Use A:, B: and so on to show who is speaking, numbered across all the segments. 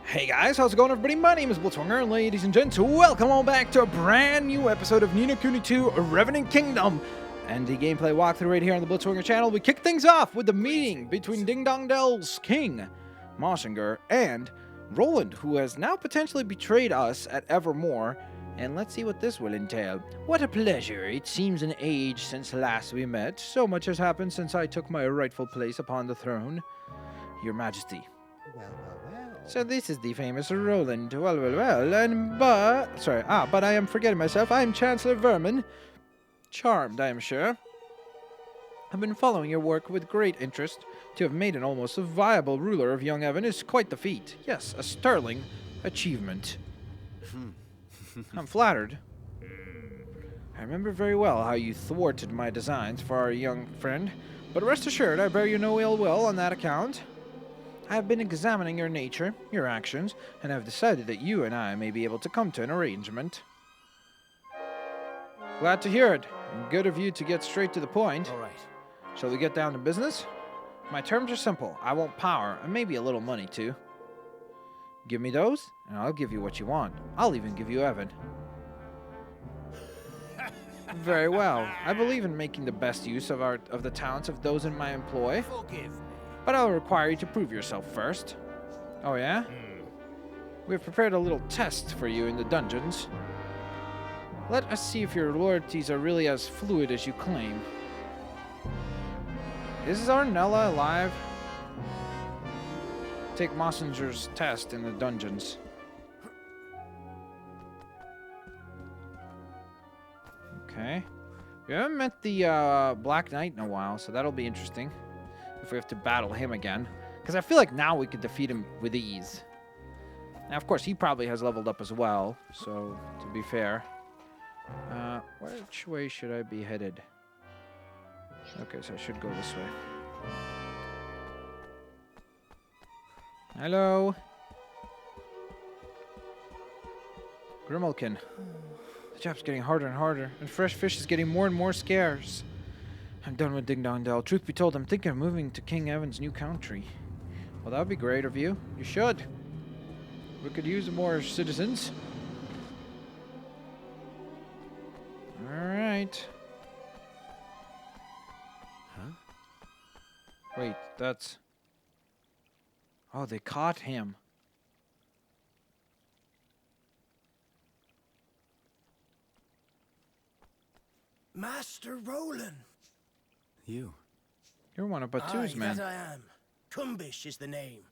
A: Hey guys, how's it going everybody? My name is Blitzwinger, and ladies and gents, welcome on back to a brand new episode of No Kuni II, Revenant Kingdom. And the gameplay walkthrough right here on the Blitzwinger channel. We kick things off with the meeting between Ding Dong Dell's king, Mossinger, and Roland, who has now potentially betrayed us at Evermore. And let's see what this will entail. What a pleasure. It seems an age since last we met. So much has happened since I took my rightful place upon the throne. Your Majesty.
B: Well.
A: So this is the famous Roland. Well, and but I am forgetting myself. I am Chancellor Vermin. Charmed, I am sure. I've been following your work with great interest. To have made an almost viable ruler of young Evan is quite the feat. Yes, a sterling achievement. I'm flattered. I remember very well how you thwarted my designs for our young friend, but rest assured I bear you no ill will on that account. I have been examining your nature, your actions, and have decided that you and I may be able to come to an arrangement. Glad to hear it, and good of you to get straight to the point.
B: All right.
A: Shall we get down to business? My terms are simple. I want power, and maybe a little money too. Give me those, and I'll give you what you want. I'll even give you Evan. Very well. I believe in making the best use of the talents of those in my employ.
B: Forgive me.
A: But I'll require you to prove yourself first. Oh yeah? We have prepared a little test for you in the dungeons. Let us see if your loyalties are really as fluid as you claim. Is Arnella alive? Take Mossinger's test in the dungeons. Okay. We haven't met the Black Knight in a while, so that'll be interesting. If we have to battle him again. Because I feel like now we could defeat him with ease. Now, of course, he probably has leveled up as well. So, to be fair. Which way should I be headed? Okay, so I should go this way. Hello? Grimalkin. The job's getting harder and harder, and fresh fish is getting more and more scarce. I'm done with Ding Dong Dell. Truth be told, I'm thinking of moving to King Evan's new country. Well, that would be great of you. You should. We could use more citizens. Alright.
B: Huh?
A: Wait, that's... Oh, they caught him.
C: Master Roland.
B: You.
A: You're one of Batu's men.
C: That I am. Kumbish is the name.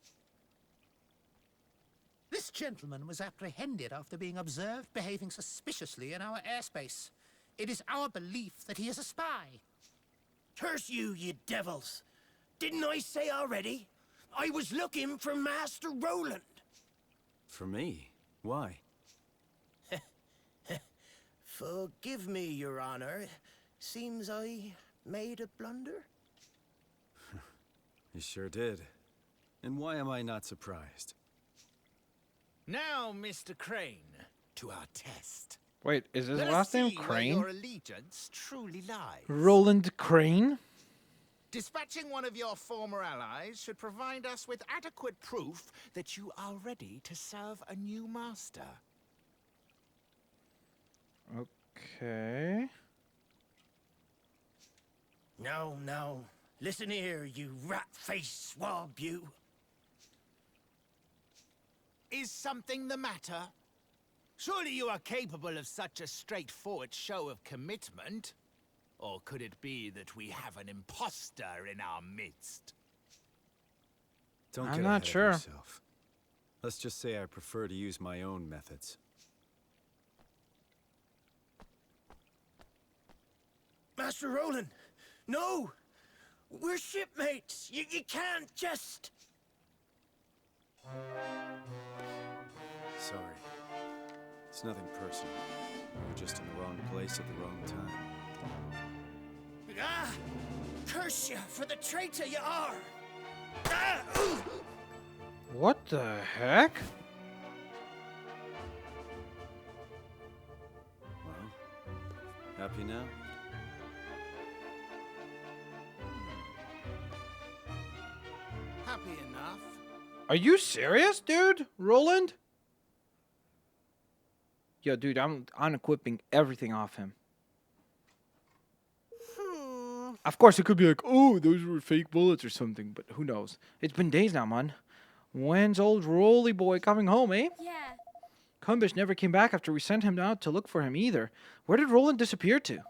D: This gentleman was apprehended after being observed behaving suspiciously in our airspace. It is our belief that he is a spy.
C: Curse you, you devils. Didn't I say already? I was looking for Master Roland.
B: For me? Why?
C: Forgive me, Your Honor. Seems I made a blunder.
B: You sure did. And why am I not surprised?
E: Now, Mr. Crane, to our test.
A: Wait, is his
E: Let
A: last
E: us
A: name
E: see where
A: Crane?
E: your allegiance truly lies.
A: Roland Crane?
E: Dispatching one of your former allies should provide us with adequate proof that you are ready to serve a new master.
A: Okay.
C: No. Listen here, you rat-faced swab, you.
E: Is something the matter? Surely you are capable of such a straightforward show of commitment? Or could it be that we have an imposter in our midst?
B: Don't
A: I'm
B: get
A: not
B: ahead of
A: sure.
B: yourself. Let's just say I prefer to use my own methods.
C: Master Roland, no! We're shipmates. You can't just...
B: Sorry. It's nothing personal. You're just in the wrong place at the wrong time.
C: Ah! Curse you for the traitor you are! Ah! Ooh!
A: What the heck?
B: Well, happy now?
E: Happy enough.
A: Are you serious, dude? Roland? Yo, dude, I'm unequipping everything off him. Of course, it could be like, oh, those were fake bullets or something, but who knows? It's been days now, man. When's old Rolly boy coming home, eh?
F: Yeah.
A: Kumbish never came back after we sent him out to look for him either. Where did Roland disappear to?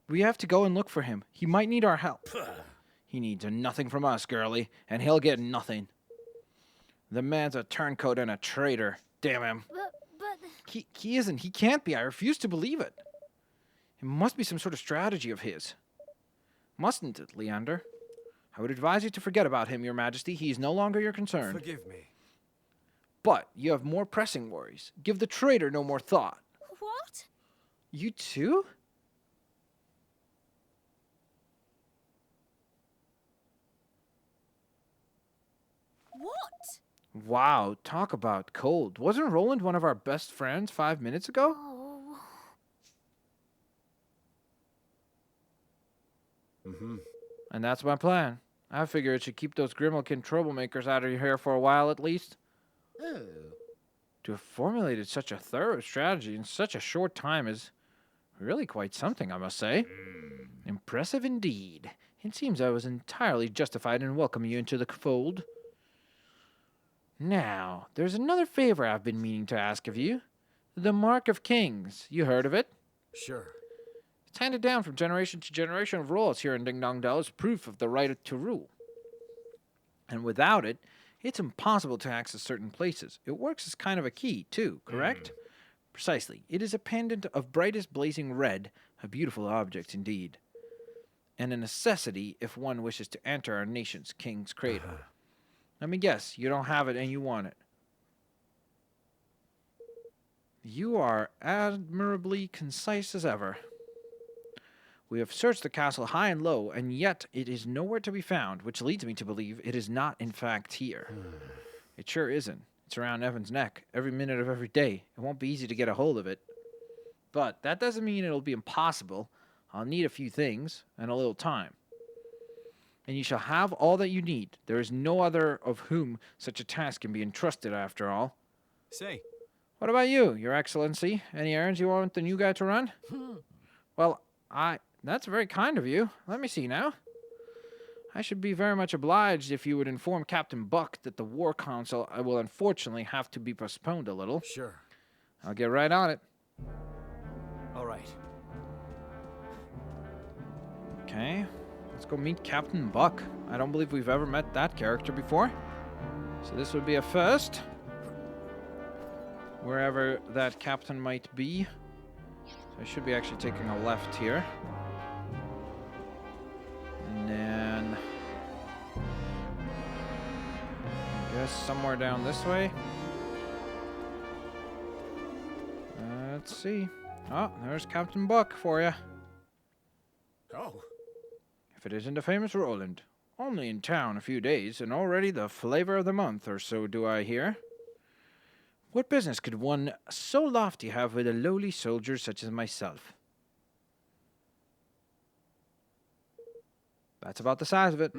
A: We have to go and look for him. He might need our help. He needs nothing from us, girlie, and he'll get nothing. The man's a turncoat and a traitor. Damn him.
F: But
A: He isn't. He can't be. I refuse to believe it. It must be some sort of strategy of his. Mustn't it, Leander? I would advise you to forget about him, Your Majesty. He is no longer your concern.
B: Forgive me.
A: But you have more pressing worries. Give the traitor no more thought.
F: what?
A: You too?
F: What?
A: Wow, talk about cold. Wasn't Roland one of our best friends 5 minutes ago?
F: Oh.
B: Mm-hmm.
A: And that's my plan. I figure it should keep those Grimalkin troublemakers out of your hair for a while at least.
D: Oh.
A: To have formulated such a thorough strategy in such a short time is really quite something, I must say. Impressive indeed. It seems I was entirely justified in welcoming you into the fold. Now, there's another favor I've been meaning to ask of you. The Mark of Kings. You heard of it?
B: Sure.
A: It's handed down from generation to generation of rulers here in Ding Dong Dell as proof of the right to rule. And without it, it's impossible to access certain places. It works as kind of a key, too, correct? Precisely. It is a pendant of brightest blazing red, a beautiful object indeed. And a necessity if one wishes to enter our nation's king's cradle. Let me guess, you don't have it and you want it. You are admirably concise as ever. We have searched the castle high and low, and yet it is nowhere to be found, which leads me to believe it is not in fact here. It sure isn't. It's around Evan's neck, every minute of every day. It won't be easy to get a hold of it. But that doesn't mean it'll be impossible. I'll need a few things, and a little time. And you shall have all that you need. There is no other of whom such a task can be entrusted after all.
B: Say,
A: What about you, Your Excellency? Any errands you want the new guy to run? Well, that's very kind of you. Let me see now. I should be very much obliged if you would inform Captain Buck that the War Council will unfortunately have to be postponed a little.
B: sure.
A: I'll get right on it.
B: All right.
A: Okay, let's go meet Captain Buck. I don't believe we've ever met that character before. So this would be a first. Wherever that captain might be. So I should be actually taking a left here. And then I guess somewhere down this way. Let's see. Oh, there's Captain Buck for you.
D: Oh.
A: If it isn't the famous Roland. Only in town a few days, and already the flavor of the month, or so do I hear. What business could one so lofty have with a lowly soldier such as myself? That's about the size of it.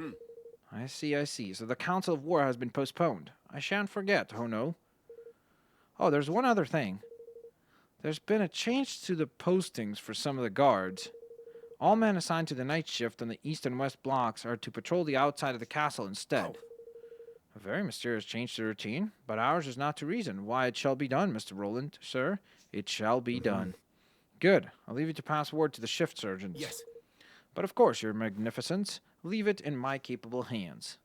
A: I see, I see. So the Council of War has been postponed. I shan't forget, oh no. Oh, there's one other thing. There's been a change to the postings for some of the guards. All men assigned to the night shift on the east and west blocks are to patrol the outside of the castle instead. A very mysterious change to routine, but ours is not to reason why it shall be done, Mr. Roland, sir. It shall be done. Good. I'll leave you to pass word to the shift sergeants.
B: Yes.
A: But of course, your magnificence, leave it in my capable hands.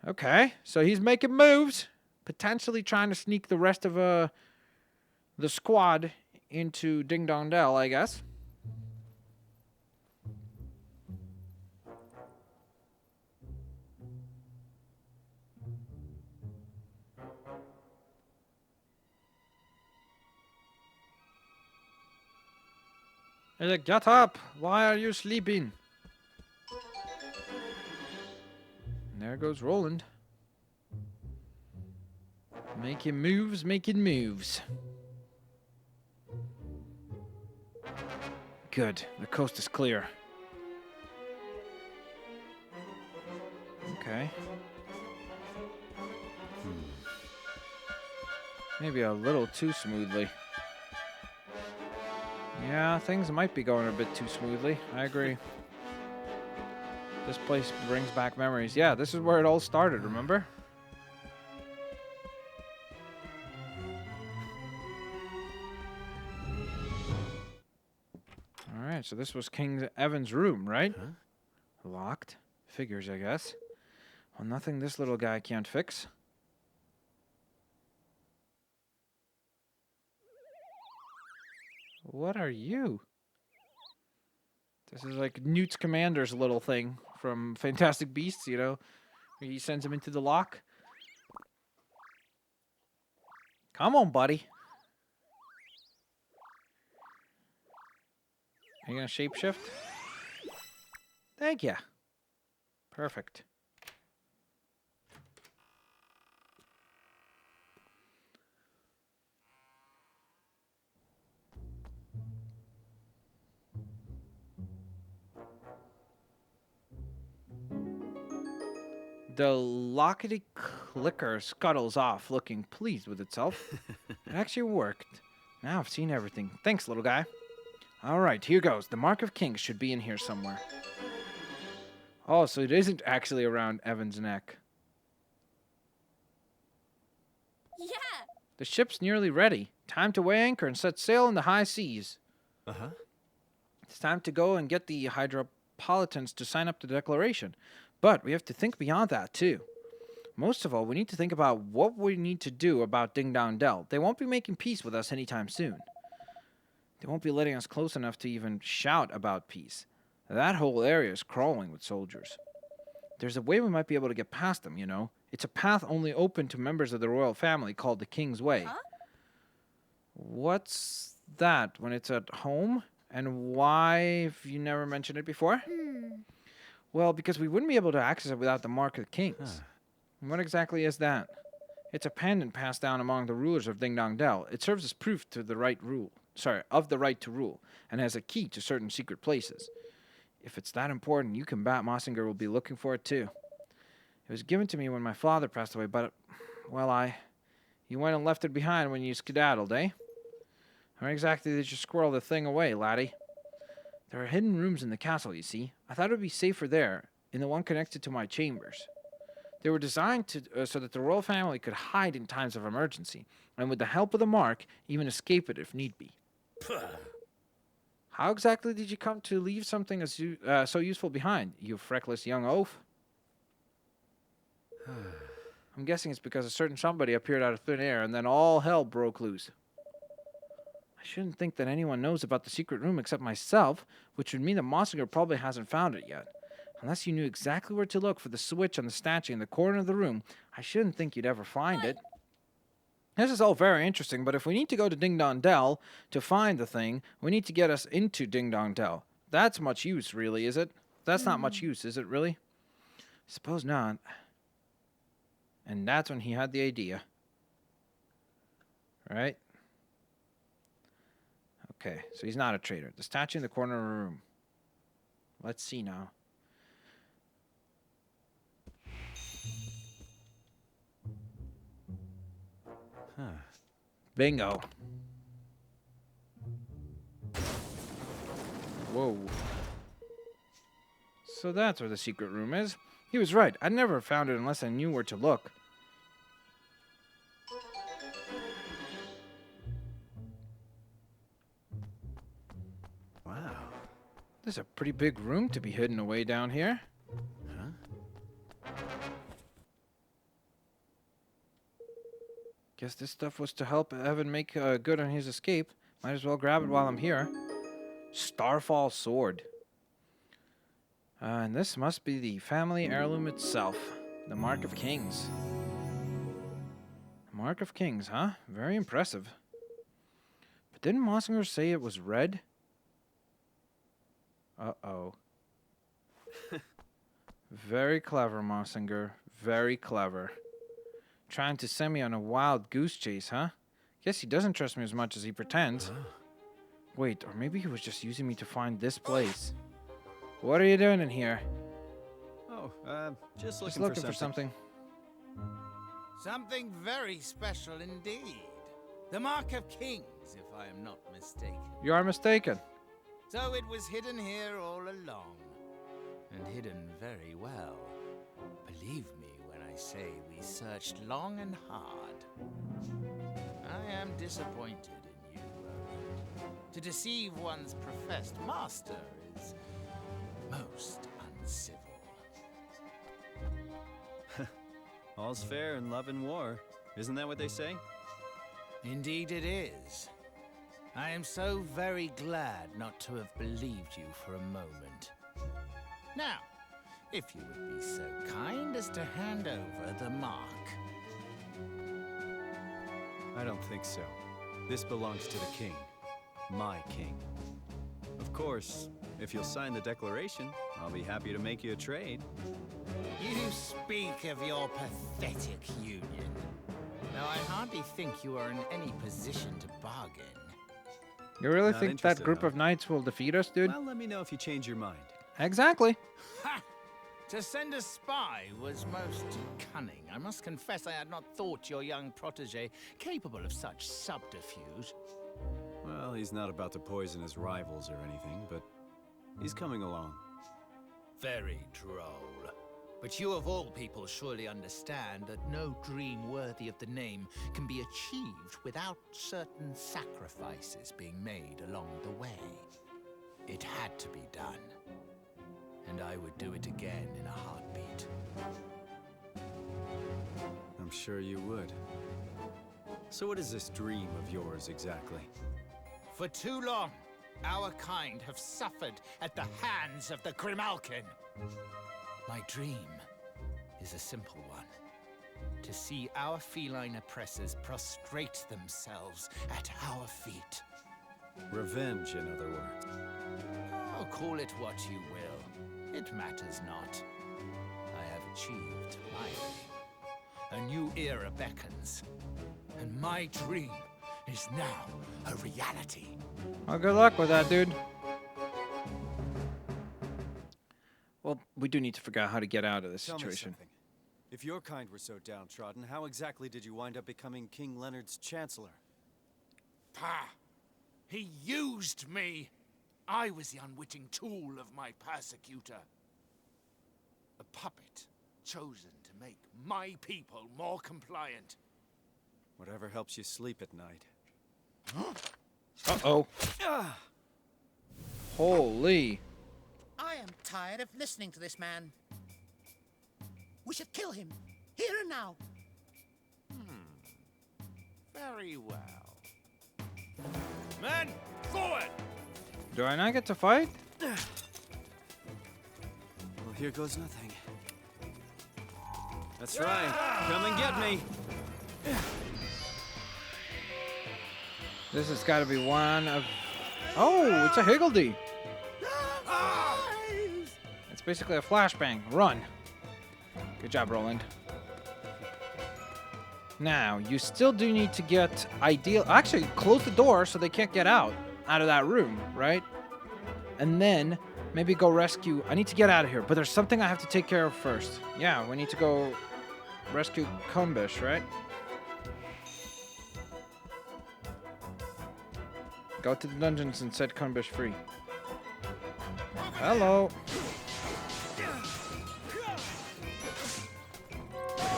A: Okay, so he's making moves, potentially trying to sneak the rest of the squad into Ding Dong Dell, I guess. He's like, get up! Why are you sleeping? And there goes Roland. Making moves, making moves. Good. The coast is clear. Okay. Maybe a little too smoothly. Yeah, things might be going a bit too smoothly. I agree. This place brings back memories. Yeah, this is where it all started, remember? Alright, so this was King Evan's room, right?
B: Huh?
A: Locked. Figures, I guess. Well, nothing this little guy can't fix. What are you? This is like Newt Commander's little thing from Fantastic Beasts, you know? Where he sends him into the lock. Come on, buddy. Are you gonna shapeshift? Thank you. Perfect. The lockety clicker scuttles off, looking pleased with itself. It actually worked. Now I've seen everything. Thanks, little guy. All right, here goes. The Mark of Kings should be in here somewhere. Oh, so it isn't actually around Evan's neck.
F: Yeah.
A: The ship's nearly ready. Time to weigh anchor and set sail in the high seas.
B: Uh-huh.
A: It's time to go and get the Hydropolitans to sign up the declaration. But we have to think beyond that, too. Most of all, we need to think about what we need to do about Ding Dong Dell. They won't be making peace with us anytime soon. They won't be letting us close enough to even shout about peace. That whole area is crawling with soldiers. There's a way we might be able to get past them, you know. It's a path only open to members of the royal family called the King's Way.
F: Huh?
A: What's that when it's at home? And why have you never mentioned it before? Well, because we wouldn't be able to access it without the Mark of the Kings.
B: Huh.
A: And what exactly is that? It's a pendant passed down among the rulers of Ding Dong Dell. It serves as proof to the right rule. Of the right to rule, and has a key to certain secret places. If it's that important, you can bet Mossinger will be looking for it too. It was given to me when my father passed away, but, well, you went and left it behind when you skedaddled, eh? How exactly did you squirrel the thing away, laddie? There are hidden rooms in the castle, you see. I thought it would be safer there, in the one connected to my chambers. They were designed to so that the royal family could hide in times of emergency, and with the help of the Mark, even escape it if need be. How exactly did you come to leave something as so useful behind, you freckless young oaf? I'm guessing it's because a certain somebody appeared out of thin air, and then all hell broke loose. I shouldn't think that anyone knows about the secret room except myself, which would mean that Mossinger probably hasn't found it yet. Unless you knew exactly where to look for the switch on the statue in the corner of the room, I shouldn't think you'd ever find it. This is all very interesting, but if we need to go to Ding Dong Dell to find the thing, we need to get us into Ding Dong Dell. That's much use, really, is it? That's not much use, is it, really? Suppose not. And that's when he had the idea. Right? Okay, so he's not a traitor. The statue in the corner of the room. Let's see now.
B: Huh.
A: Bingo. Whoa. So that's where the secret room is. He was right. I'd never have found it unless I knew where to look.
B: Wow.
A: This is a pretty big room to be hidden away down here.
B: Huh?
A: Guess this stuff was to help Evan make good on his escape. Might as well grab it while I'm here. Starfall Sword. And this must be the family heirloom itself. The Mark of Kings. Mark of Kings, huh? Very impressive. But didn't Mossinger say it was red? Uh-oh. Very clever, Mossinger. Very clever. Trying to send me on a wild goose chase, huh? Guess he doesn't trust me as much as he pretends. Wait, or maybe he was just using me to find this place. What are you doing in here?
B: Oh,
A: Just looking for something.
E: Something very special indeed. The Mark of Kings, if I am not mistaken.
A: You are mistaken.
E: So it was hidden here all along. And hidden very well. Believe me when I say we searched long and hard. I am disappointed in you, Roland. To deceive one's professed master is most uncivil.
B: All's fair in love and war. Isn't that what they say?
E: Indeed it is. I am so very glad not to have believed you for a moment. Now, if you would be so kind as to hand over the mark.
B: I don't think so. This belongs to the king. My king. Of course, if you'll sign the declaration, I'll be happy to make you a trade.
E: You speak of your pathetic union. Now, I hardly think you are in any position to bargain.
A: You really
B: Not
A: think that
B: interested,
A: group
B: huh?
A: of knights will defeat us, dude?
B: Well, let me know if you change your mind.
A: Exactly.
E: Ha! To send a spy was most cunning. I must confess I had not thought your young protege capable of such subterfuge.
B: Well, he's not about to poison his rivals or anything, but he's coming along.
E: Very droll. But you of all people surely understand that no dream worthy of the name can be achieved without certain sacrifices being made along the way. It had to be done. And I would do it again in a heartbeat.
B: I'm sure you would. So what is this dream of yours exactly?
E: For too long, our kind have suffered at the hands of the Grimalkin. My dream is a simple one. To see our feline oppressors prostrate themselves at our feet.
B: Revenge, in other words.
E: Oh, call it what you will. It matters not. I have achieved my aim. A new era beckons. And my dream is now a reality.
A: Well, good luck with that, dude. Well, we do need to figure out how to get out of this
B: Tell me
A: situation.
B: something. If your kind were so downtrodden, how exactly did you wind up becoming King Leonard's chancellor?
E: Pah! He used me! I was the unwitting tool of my persecutor. A puppet chosen to make my people more compliant.
B: Whatever helps you sleep at night.
A: Uh-oh. Holy.
D: I am tired of listening to this man. We should kill him, here and now.
E: Very well. Men, forward!
A: Do I not get to fight?
B: Well, here goes nothing. That's right. Come and get me.
A: This has got to be one of... Oh, it's a Higgledy. It's basically a flashbang. Run. Good job, Roland. Now, you still do need to get ideal... Actually, close the door so they can't get out of that room, right? And then maybe go rescue... I need to get out of here, but there's something I have to take care of first. Yeah, we need to go rescue Kumbish, right? Go to the dungeons and set Kumbish free. Hello.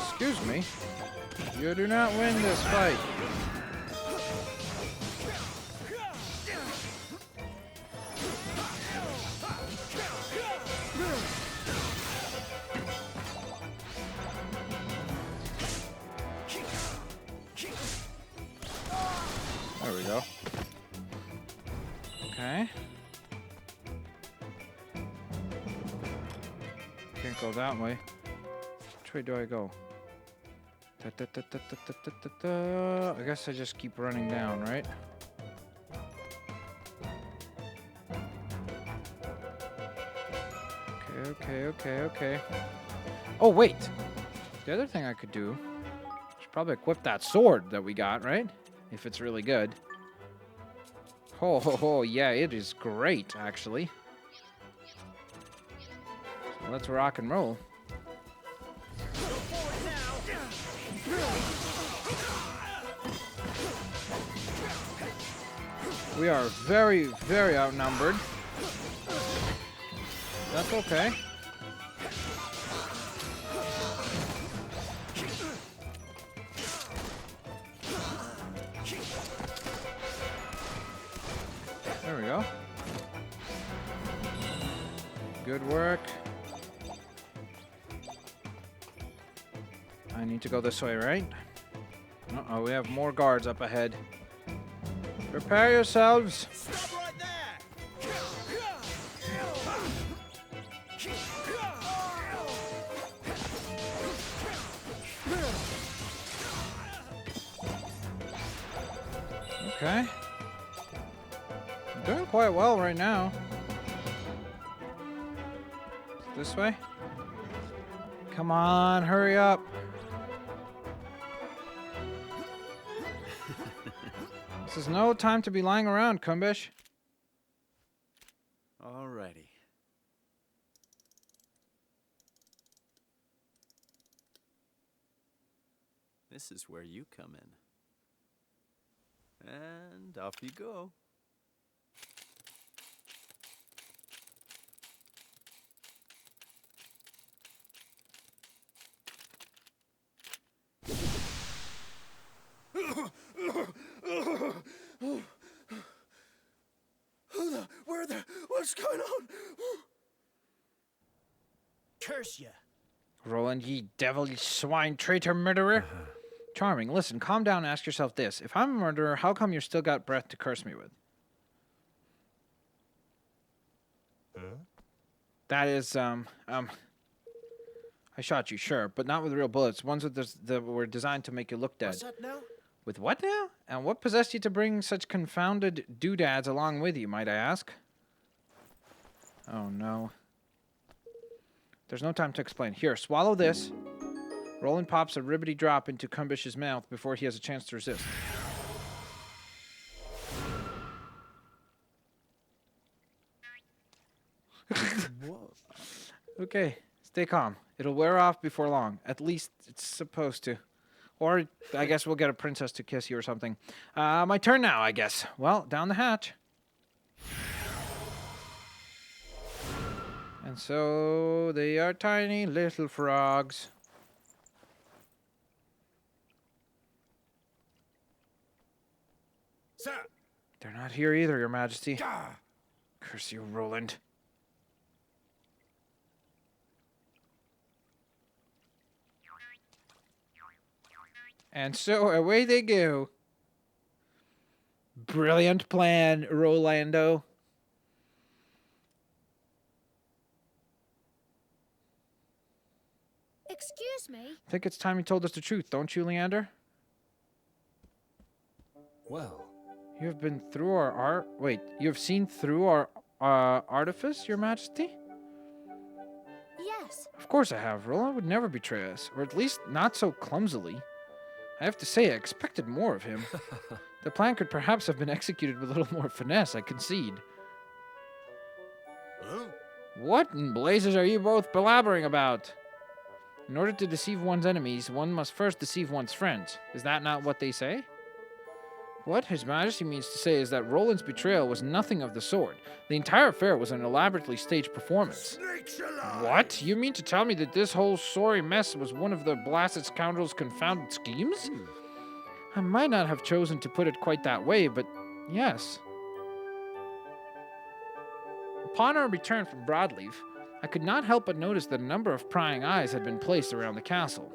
A: Excuse me. You do not win this fight. There we go. Okay. Can't go that way. Which way do I go? I guess I just keep running down, right? Okay. Oh, wait! The other thing I could do is probably equip that sword that we got, right? If it's really good. Oh, yeah, it is great, actually. So let's rock and roll. We are very, very outnumbered. That's okay. There we go. Good work. I need to go this way, right? Uh-oh, we have more guards up ahead. Prepare yourselves.
C: Stop right there!
A: Okay. I'm doing quite well right now. This way? Come on, hurry up. This is no time to be lying around, Kumbish.
B: Alrighty. This is where you come in. And off you go.
C: What's going on? Curse you.
A: Roland, ye devil, ye swine, traitor, murderer. Charming, listen, calm down and ask yourself this. If I'm a murderer, how come you still got breath to curse me with? That is, I shot you, sure, but not with real bullets. Ones that were designed to make you look dead.
C: What's that now?
A: With what now? And what possessed you to bring such confounded doodads along with you, might I ask? Oh, no. There's no time to explain. Here, swallow this. Roland pops a ribbity drop into Kumbish's mouth before he has a chance to resist. Okay, stay calm. It'll wear off before long. At least it's supposed to. Or I guess we'll get a princess to kiss you or something. My turn now, I guess. Well, down the hatch. And so they are tiny little frogs.
C: Sir!
A: They're not here either, Your Majesty. Curse you, Roland. And so away they go. Brilliant plan, Rolando.
F: Excuse me?
A: I think it's time you told us the truth, don't you, Leander?
B: Well,
A: You have been through our art. Wait, you have seen through our artifice, Your Majesty?
F: Yes.
A: Of course I have. Roland would never betray us, or at least not so clumsily. I have to say, I expected more of him. The plan could perhaps have been executed with a little more finesse, I concede.
C: Huh?
A: What in blazes are you both blabbering about? In order to deceive one's enemies, one must first deceive one's friends. Is that not what they say? What His Majesty means to say is that Roland's betrayal was nothing of the sort. The entire affair was an elaborately staged performance.
C: Snakes alive!
A: What? You mean to tell me that this whole sorry mess was one of the blasted scoundrel's confounded schemes? I might not have chosen to put it quite that way, but yes. Upon our return from Broadleaf, I could not help but notice that a number of prying eyes had been placed around the castle.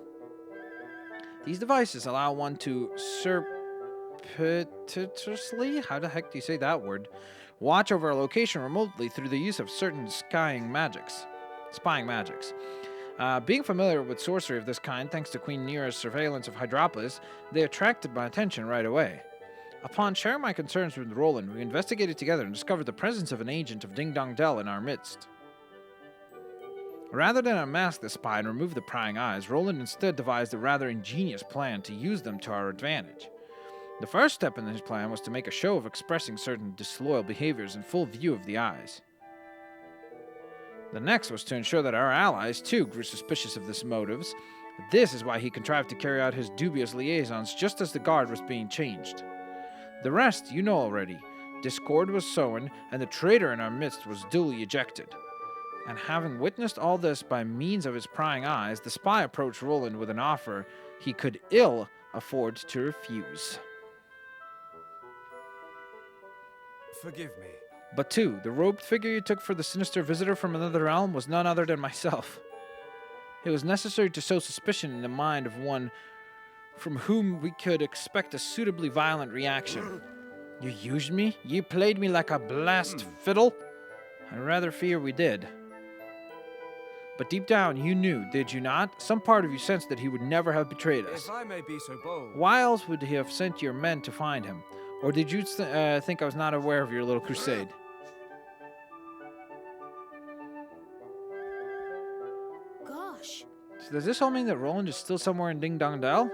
A: These devices allow one to surreptitiously, how the heck do you say that word, watch over a location remotely through the use of certain spying magics. Being familiar with sorcery of this kind, thanks to Queen Neera's surveillance of Hydropolis, they attracted my attention right away. Upon sharing my concerns with Roland, we investigated together and discovered the presence of an agent of Ding Dong Dell in our midst. Rather than unmask the spy and remove the prying eyes, Roland instead devised a rather ingenious plan to use them to our advantage. The first step in his plan was to make a show of expressing certain disloyal behaviors in full view of the eyes. The next was to ensure that our allies, too, grew suspicious of his motives. This is why he contrived to carry out his dubious liaisons just as the guard was being changed. The rest you know already. discord was sown, and the traitor in our midst was duly ejected. And having witnessed all this by means of his prying eyes, the spy approached Roland with an offer he could ill afford to refuse.
B: Forgive me.
A: But two, the robed figure you took for the sinister visitor from another realm was none other than myself. It was necessary to sow suspicion in the mind of one from whom we could expect a suitably violent reaction. You used me? You played me like a blessed fiddle? I rather fear we did. But deep down, you knew, did you not? Some part of you sensed that he would never have betrayed us.
B: If I may be so bold.
A: Why else would he have sent your men to find him? Or did you think I was not aware of your little crusade?
F: Gosh.
A: So does this all mean that Roland is still somewhere in Ding Dong Dell?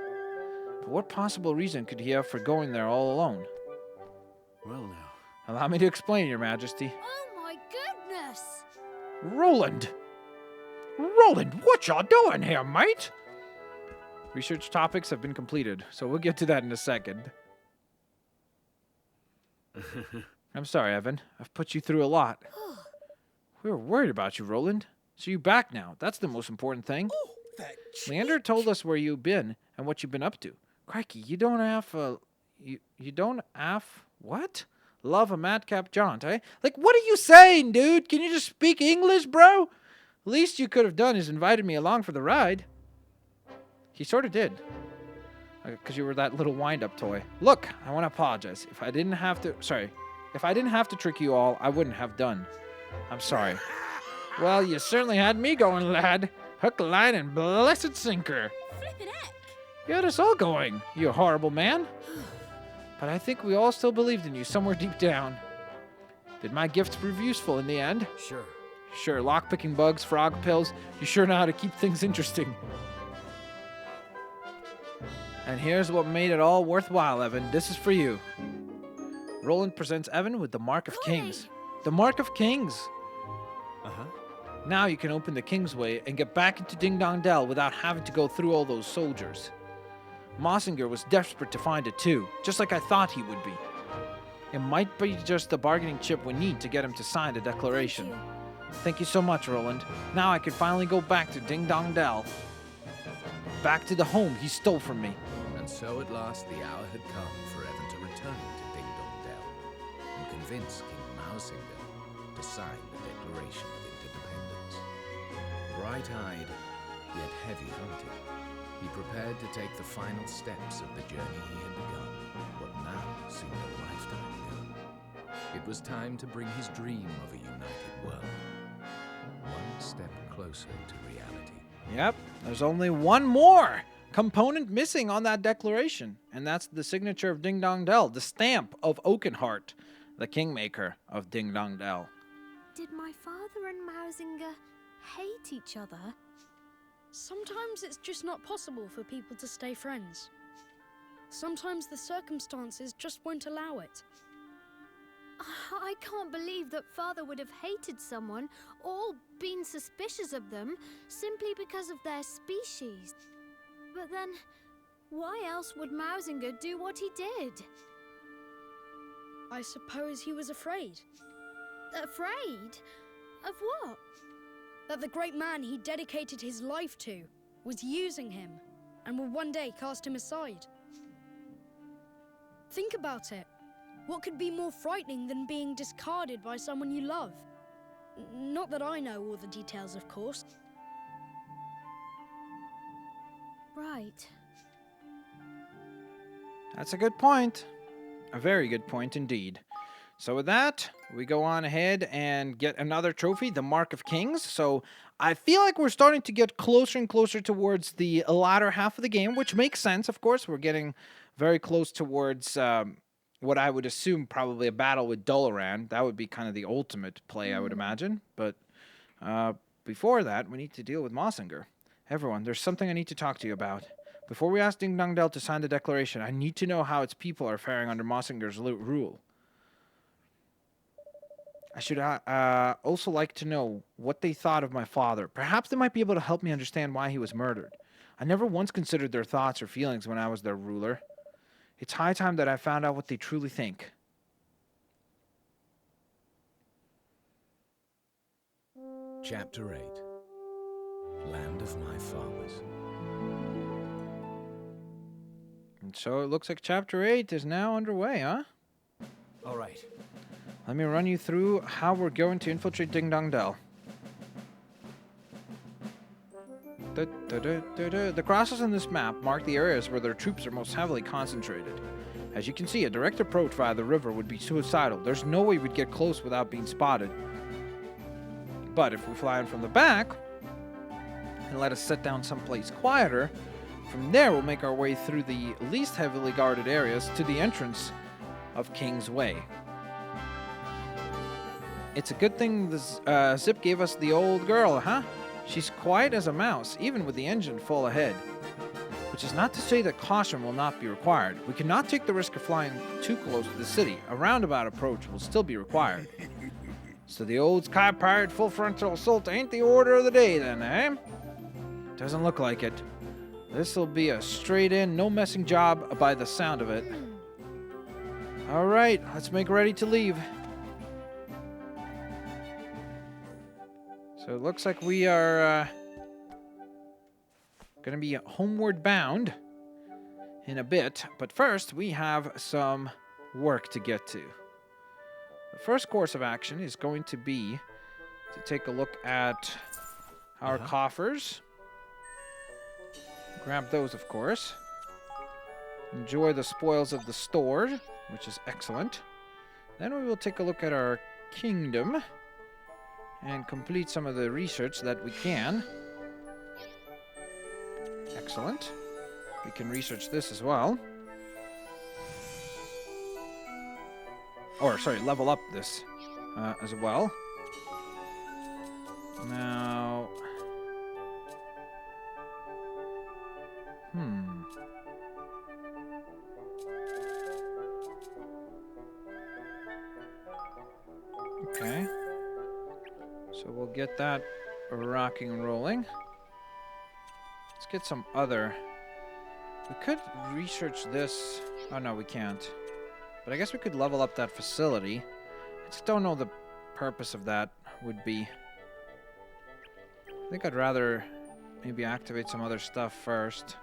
A: But what possible reason could he have for going there all alone?
B: Well now.
A: Allow me to explain, Your Majesty.
F: Oh my goodness!
A: Roland! Roland, what y'all doing here, mate? Research topics have been completed, so we'll get to that in a second. I'm sorry, Evan. I've put you through a lot. We were worried about you, Roland. So you're back now. That's the most important thing.
C: Oh, that
A: Leander told us where you've been and what you've been up to. Crikey, you don't have you don't have what? Love a madcap jaunt, eh? Like, what are you saying, dude? Can you just speak English, bro? Least you could have done is invited me along for the ride. He sort of did. Because you were that little wind-up toy. Look, I want to apologize. If I didn't have to trick you all, I wouldn't have done. I'm sorry. Well, you certainly had me going, lad. Hook, line, and blessed sinker.
F: Flippin' heck!
A: You had us all going, you horrible man. But I think we all still believed in you somewhere deep down. Did my gifts prove useful in the end?
B: Sure.
A: Sure, lockpicking bugs, frog pills. You sure know how to keep things interesting. And here's what made it all worthwhile, Evan. This is for you. Roland presents Evan with the Mark of Kings. The Mark of Kings!
B: Uh-huh.
A: Now you can open the Kingsway and get back into Ding Dong Dell without having to go through all those soldiers. Mossinger was desperate to find it too, just like I thought he would be. It might be just the bargaining chip we need to get him to sign the declaration. Thank you so much, Roland. Now I can finally go back to Ding Dong Dell. Back to the home he stole from me.
G: And so at last the hour had come for Evan to return to Ding Dong Dell and convince King Mausinger to sign the Declaration of Interdependence. Bright-eyed, yet heavy-hearted, he prepared to take the final steps of the journey he had begun, what now seemed a lifetime ago. It was time to bring his dream of a united world one step closer to reality.
A: Yep, there's only one more component missing on that declaration, and that's the signature of Ding Dong Dell, the stamp of Oakenheart, the kingmaker of Ding Dong Dell.
F: Did my father and Mausinger hate each other?
H: Sometimes it's just not possible for people to stay friends. Sometimes the circumstances just won't allow it.
F: I can't believe that father would have hated someone or been suspicious of them simply because of their species. But then, why else would Mausinger do what he did?
H: I suppose he was afraid.
F: Afraid? Of what?
H: That the great man he dedicated his life to was using him and would one day cast him aside. Think about it. What could be more frightening than being discarded by someone you love? Not that I know all the details, of course.
F: Right.
A: That's a good point. A very good point indeed. So with that, we go on ahead and get another trophy, the Mark of Kings. So I feel like we're starting to get closer and closer towards the latter half of the game, which makes sense, of course. We're getting very close towards what I would assume probably a battle with Doloran. That would be kind of the ultimate play, I would imagine. But before that, we need to deal with Mossinger. Everyone, there's something I need to talk to you about. Before we ask Ding Dong Dell to sign the declaration, I need to know how its people are faring under Mossinger's rule. I should also like to know what they thought of my father. Perhaps they might be able to help me understand why he was murdered. I never once considered their thoughts or feelings when I was their ruler. It's high time that I found out what they truly think.
G: Chapter 8. Land of My Fathers.
A: And so it looks like Chapter 8 is now underway, huh?
B: All right.
A: Let me run you through how we're going to infiltrate Ding Dong Dell. The crosses on this map mark the areas where their troops are most heavily concentrated. As you can see, a direct approach via the river would be suicidal. There's no way we'd get close without being spotted. But if we fly in from the back and let us set down someplace quieter, from there we'll make our way through the least heavily guarded areas to the entrance of King's Way. It's a good thing the Zip gave us the old girl, huh? She's quiet as a mouse, even with the engine full ahead. Which is not to say that caution will not be required. We cannot take the risk of flying too close to the city. A roundabout approach will still be required. So the old Sky Pirate full frontal assault ain't the order of the day then, eh? Doesn't look like it. This'll be a straight-in, no-messing job by the sound of it. Alright, let's make ready to leave. So it looks like we are going to be homeward bound in a bit. But first, we have some work to get to. The first course of action is going to be to take a look at our coffers. Grab those, of course. Enjoy the spoils of the store, which is excellent. Then we will take a look at our kingdom and complete some of the research that we can. Excellent. We can research this as well. Or, sorry, level up this as well. Now... Okay. So we'll get that rocking and rolling. Let's get some other... We could research this... Oh, no, we can't. But I guess we could level up that facility. I just don't know the purpose of that would be. I think I'd rather maybe activate some other stuff first.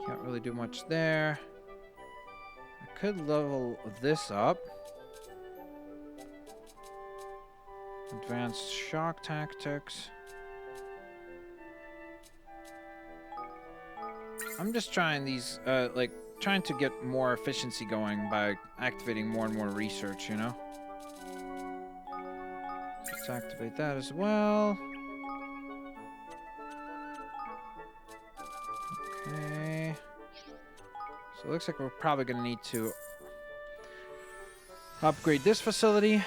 A: Can't really do much there. I could level this up. Advanced shock tactics. I'm just trying these, trying to get more efficiency going by activating more and more research, you know? Let's activate that as well. Okay. So it looks like we're probably going to need to upgrade this facility,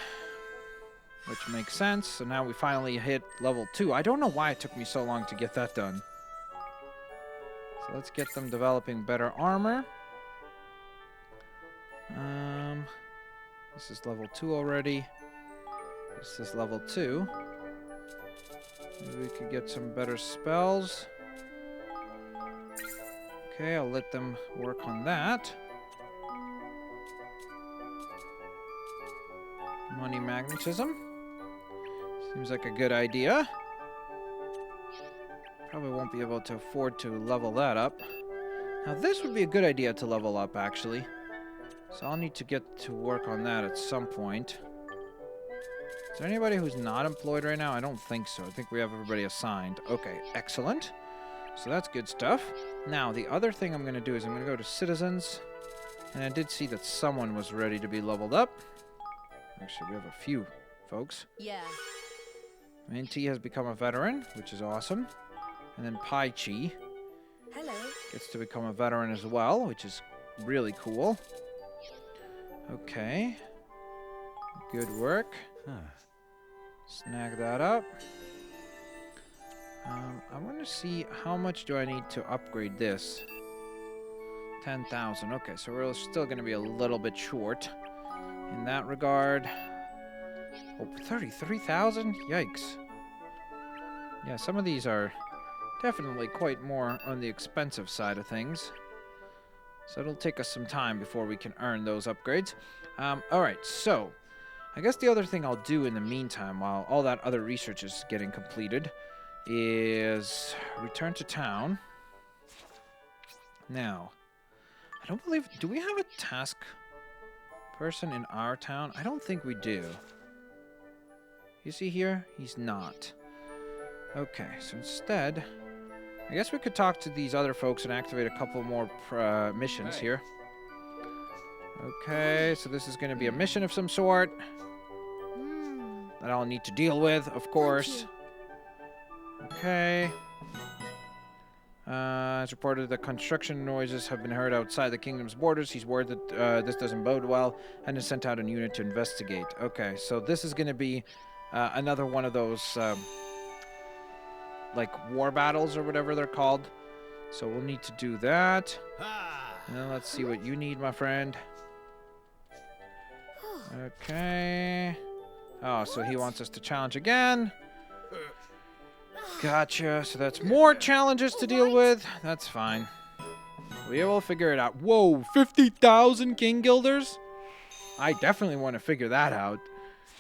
A: which makes sense. So now we finally hit level 2. I don't know why it took me so long to get that done. So let's get them developing better armor. This is level 2 already. This is level 2. Maybe we could get some better spells. Okay, I'll let them work on that. Money magnetism. Seems like a good idea. Probably won't be able to afford to level that up. Now this would be a good idea to level up, actually. So I'll need to get to work on that at some point. Is there anybody who's not employed right now? I don't think so. I think we have everybody assigned. Okay, excellent. So that's good stuff. Now, the other thing I'm going to do is I'm going to go to citizens. And I did see that someone was ready to be leveled up. Actually, we have a few folks.
I: Yeah.
A: Minty has become a veteran, which is awesome. And then Pai Chi
I: Hello.
A: gets to become a veteran as well, which is really cool. Okay. Good work. Snag that up. I want to see how much do I need to upgrade this. 10,000. Okay, so we're still going to be a little bit short in that regard. Oh, 33,000? Yikes. Yeah, some of these are definitely quite more on the expensive side of things. So it'll take us some time before we can earn those upgrades. Alright, so I guess the other thing I'll do in the meantime, while all that other research is getting completed, is return to town. Now, I don't believe... Do we have a task person in our town? I don't think we do. Is he here? He's not. Okay, so instead, I guess we could talk to these other folks and activate a couple more missions here. Okay, so this is going to be a mission of some sort that I'll need to deal with, of course. Okay. It's reported that construction noises have been heard outside the kingdom's borders. He's worried that this doesn't bode well and has sent out a unit to investigate. Okay, so this is going to be another one of those, like, war battles or whatever they're called. So we'll need to do that. And let's see what you need, my friend. Okay. Oh, so he wants us to challenge again. Gotcha. So that's more challenges to deal with. That's fine. We will figure it out. Whoa, 50,000 King Guilders? I definitely want to figure that out,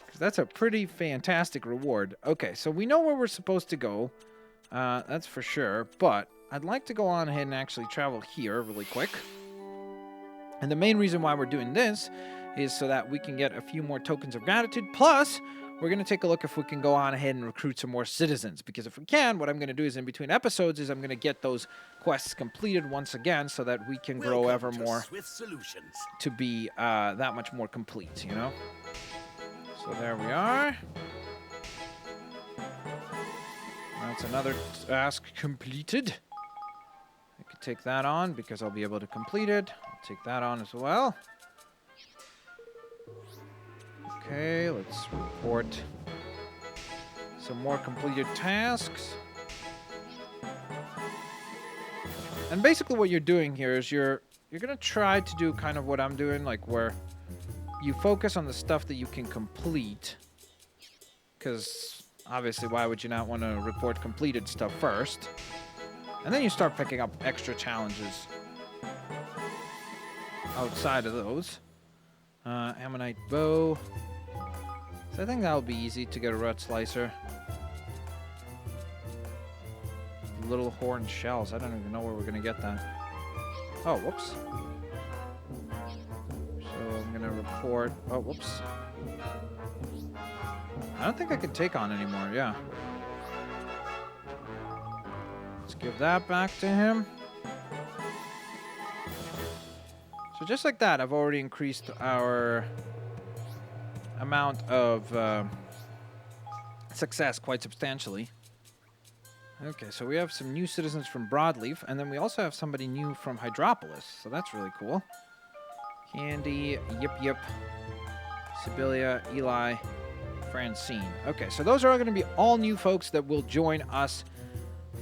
A: because that's a pretty fantastic reward. Okay, so we know where we're supposed to go. That's for sure. But I'd like to go on ahead and actually travel here really quick. And the main reason why we're doing this is so that we can get a few more tokens of gratitude. Plus, we're going to take a look if we can go on ahead and recruit some more citizens. Because if we can, what I'm going to do is in between episodes is I'm going to get those quests completed once again so that we can grow ever more to be that much more complete, you know? So there we are. That's another task completed. I could take that on because I'll be able to complete it. I'll take that on as well. Okay, let's report some more completed tasks. And basically what you're doing here is you're going to try to do kind of what I'm doing, like where you focus on the stuff that you can complete. Because obviously, why would you not want to report completed stuff first? And then you start picking up extra challenges outside of those. Ammonite bow. So I think that'll be easy to get a red slicer. Little horn shells. I don't even know where we're going to get that. Oh, whoops. So I'm going to report... Oh, whoops. I don't think I can take on anymore, yeah. Let's give that back to him. So just like that, I've already increased our amount of success quite substantially. Okay, so we have some new citizens from Broadleaf, and then we also have somebody new from Hydropolis, so that's really cool. Candy, Yip, Sibylla, Eli, Francine. Okay, so those are going to be all new folks that will join us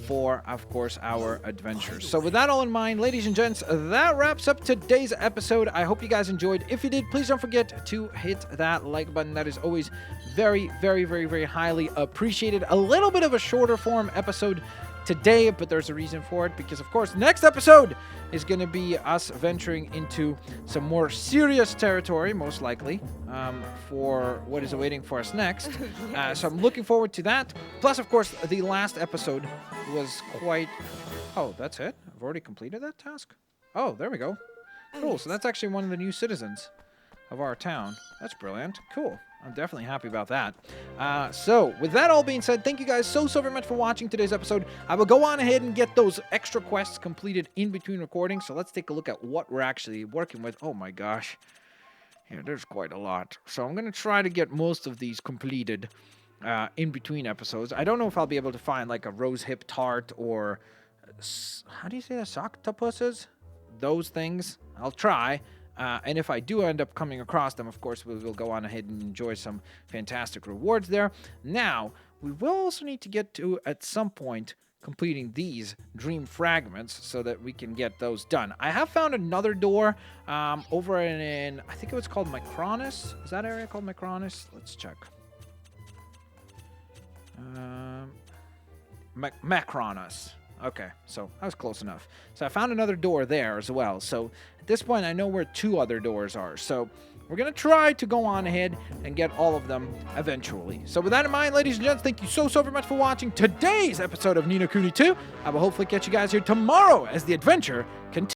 A: for, of course, our adventures. So with that all in mind, ladies and gents, that wraps up today's episode. I hope you guys enjoyed. If you did, please don't forget to hit that like button. That is always very, very, very, very highly appreciated. A little bit of a shorter form episode today, but there's a reason for it, because of course next episode is going to be us venturing into some more serious territory, most likely, for what is awaiting for us next. So I'm looking forward to that. Plus, of course, the last episode was quite... Oh, that's it? I've already completed that task? Oh, there we go. Cool, so that's actually one of the new citizens of our town. That's brilliant. Cool. I'm definitely happy about that. So, with that all being said, thank you guys so very much for watching today's episode. I will go on ahead and get those extra quests completed in between recordings. So let's take a look at what we're actually working with. Oh my gosh. Yeah, there's quite a lot. So I'm going to try to get most of these completed in between episodes. I don't know if I'll be able to find like a rose hip tart or... how do you say that? Octopuses? Those things. I'll try. And if I do end up coming across them, of course, we will go on ahead and enjoy some fantastic rewards there. Now, we will also need to get to, at some point, completing these dream fragments so that we can get those done. I have found another door over in, I think it was called Micronus. Is that area called Micronus? Let's check. Macronus. Okay, so I was close enough. So I found another door there as well. So this point, I know where 2 other doors are. So we're going to try to go on ahead and get all of them eventually. So with that in mind, ladies and gents, thank you so very much for watching today's episode of No Kuni II. I will hopefully catch you guys here tomorrow as the adventure continues.